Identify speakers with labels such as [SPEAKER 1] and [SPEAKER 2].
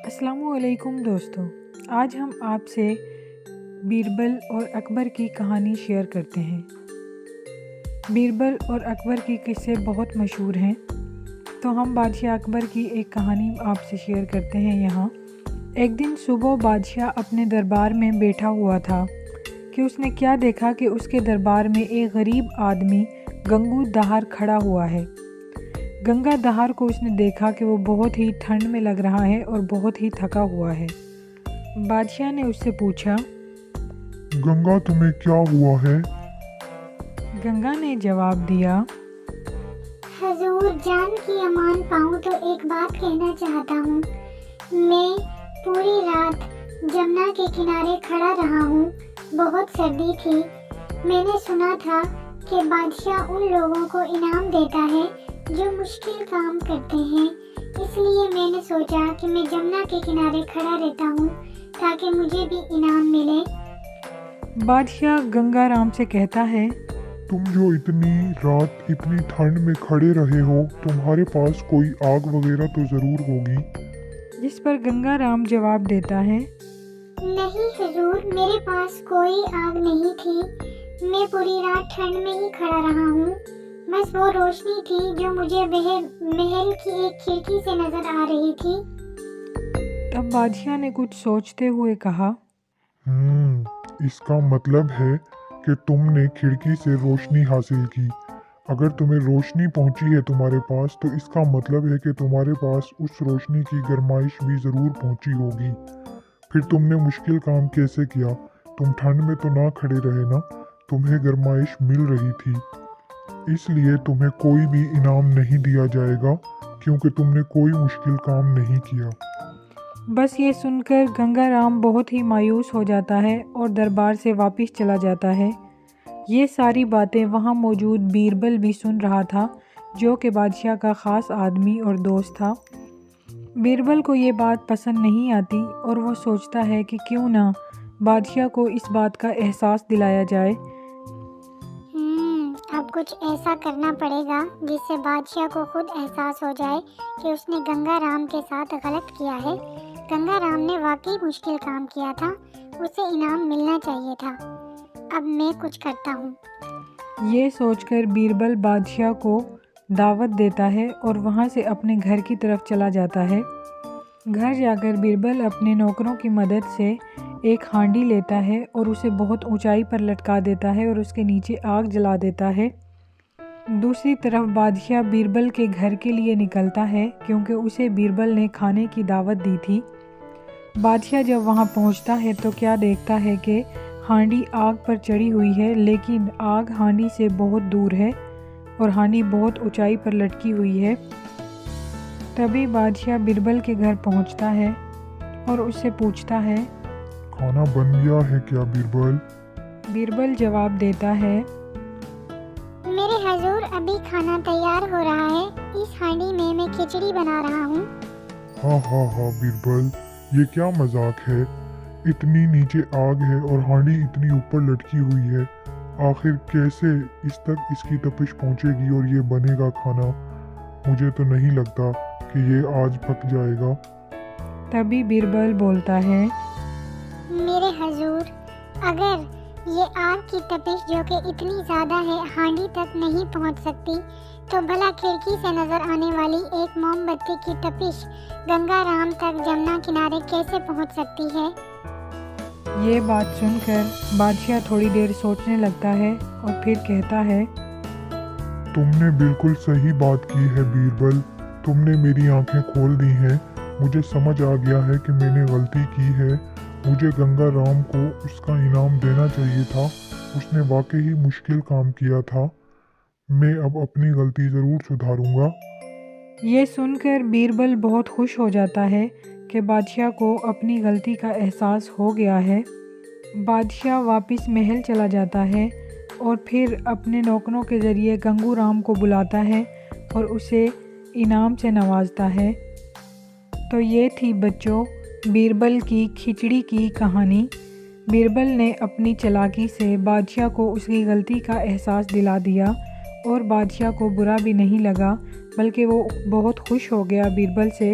[SPEAKER 1] अस्सलामु अलैकुम दोस्तों। आज हम आपसे बीरबल और अकबर की कहानी शेयर करते हैं। बीरबल और अकबर की किस्से बहुत मशहूर हैं, तो हम बादशाह अकबर की एक कहानी आपसे शेयर करते हैं यहाँ। एक दिन सुबह बादशाह अपने दरबार में बैठा हुआ था कि उसने क्या देखा कि उसके दरबार में एक गरीब आदमी गंगू दहार खड़ा हुआ है। गंगा दहार को उसने देखा कि वो बहुत ही ठंड में लग रहा है और बहुत ही थका हुआ है। बादशाह ने उससे पूछा,
[SPEAKER 2] गंगा तुम्हें क्या हुआ है?
[SPEAKER 1] गंगा ने जवाब दिया,
[SPEAKER 3] हजूर जान की अमान पाऊँ तो एक बात कहना चाहता हूँ। मैं पूरी रात जमुना के किनारे खड़ा रहा हूँ। बहुत सर्दी थी। मैंने सुना था कि बादशाह उन लोगों को इनाम देता है जो मुश्किल काम करते हैं, इसलिए मैंने सोचा कि मैं जमुना के किनारे खड़ा रहता हूँ ताकि मुझे भी इनाम मिले।
[SPEAKER 1] बादशाह गंगा राम से कहता है,
[SPEAKER 2] तुम जो इतनी रात इतनी ठंड में खड़े रहे हो, तुम्हारे पास कोई आग वगैरह तो जरूर होगी।
[SPEAKER 1] जिस पर गंगा राम जवाब देता है,
[SPEAKER 3] नहीं हजूर, मेरे पास कोई आग नहीं थी। मैं पूरी रात ठंड में ही खड़ा रहा हूँ। बस वो रोशनी थी जो मुझे महल की एक खिड़की से नजर आ रही थी।
[SPEAKER 1] तब बादशाह ने कुछ सोचते हुए कहा,
[SPEAKER 2] इसका मतलब है कि तुमने खिड़की से रोशनी हासिल की। अगर तुम्हें रोशनी पहुंची है तुम्हारे पास, तो इसका मतलब है कि तुम्हारे पास उस रोशनी की गरमाइश भी ज़रूर पहुंची होगी। फिर तुमने मुश्किल काम कैसे किया? तुम ठंड में तो ना खड़े रहे ना, तुम्हें गरमाइश मिल रही थी, इसलिए तुम्हें कोई भी इनाम नहीं दिया जाएगा क्योंकि तुमने कोई मुश्किल काम नहीं किया।
[SPEAKER 1] बस ये सुनकर गंगा राम बहुत ही मायूस हो जाता है और दरबार से वापस चला जाता है। ये सारी बातें वहाँ मौजूद बीरबल भी सुन रहा था, जो कि बादशाह का ख़ास आदमी और दोस्त था। बीरबल को ये बात पसंद नहीं आती और वो सोचता है कि क्यों ना बादशाह को इस बात का एहसास दिलाया जाए।
[SPEAKER 3] अब कुछ ऐसा करना पड़ेगा जिससे बादशाह को खुद एहसास हो जाए कि उसने गंगा राम के साथ गलत किया है। गंगा राम ने वाकई मुश्किल काम किया था, उसे इनाम मिलना चाहिए था। अब मैं कुछ करता हूँ।
[SPEAKER 1] ये सोचकर बीरबल बादशाह को दावत देता है और वहाँ से अपने घर की तरफ चला जाता है। घर जाकर बीरबल अपने नौकरों की मदद से एक हांडी लेता है और उसे बहुत ऊंचाई पर लटका देता है और उसके नीचे आग जला देता है। दूसरी तरफ बादशाह बीरबल के घर के लिए निकलता है क्योंकि उसे बीरबल ने खाने की दावत दी थी। बादशाह जब वहाँ पहुँचता है तो क्या देखता है कि हांडी आग पर चढ़ी हुई है, लेकिन आग हांडी से बहुत दूर है और हांडी बहुत ऊंचाई पर लटकी हुई है। तभी बादशाह बीरबल के घर पहुँचता है और उससे पूछता है,
[SPEAKER 2] खाना बन गया है क्या बीरबल?
[SPEAKER 1] बीरबल जवाब देता है,
[SPEAKER 3] मेरे हजूर अभी खाना तैयार हो रहा है। इस हांडी में मैं खिचड़ी बना रहा हूँ।
[SPEAKER 2] हाँ बीरबल, ये क्या मजाक है? इतनी नीचे आग है और हांडी इतनी ऊपर लटकी हुई है, आखिर कैसे इस तक इसकी तपिश पहुँचेगी और ये बनेगा खाना? मुझे तो नहीं लगता कि ये आज पक जाएगा।
[SPEAKER 1] तभी बीरबल बोलता है,
[SPEAKER 3] मेरे हजूर, अगर ये आग की तपिश जो कि इतनी ज़्यादा है हांडी तक नहीं पहुंच सकती, तो भला खिड़की से नज़र आने वाली एक मोमबत्ती की तपिश गंगा राम तक जमुना किनारे कैसे पहुंच सकती है?
[SPEAKER 1] ये बात सुनकर बादशाह थोड़ी देर सोचने लगता है और फिर कहता है,
[SPEAKER 2] तुमने बिल्कुल सही बात की है बीरबल, तुमने मेरी आंखें खोल दी हैं। मुझे समझ आ गया है कि मैंने गलती की है। मुझे गंगा राम को उसका इनाम देना चाहिए था, उसने वाकई ही मुश्किल काम किया था। मैं अब अपनी गलती ज़रूर सुधारूंगा।
[SPEAKER 1] ये सुनकर बीरबल बहुत खुश हो जाता है कि बादशाह को अपनी गलती का एहसास हो गया है। बादशाह वापस महल चला जाता है और फिर अपने नौकरों के ज़रिए गंगू राम को बुलाता है और उसे इनाम से नवाजता है। तो ये थी बच्चों बीरबल की खिचड़ी की कहानी। बीरबल ने अपनी चालाकी से बादशाह को उसकी गलती का एहसास दिला दिया और बादशाह को बुरा भी नहीं लगा, बल्कि वो बहुत खुश हो गया बीरबल से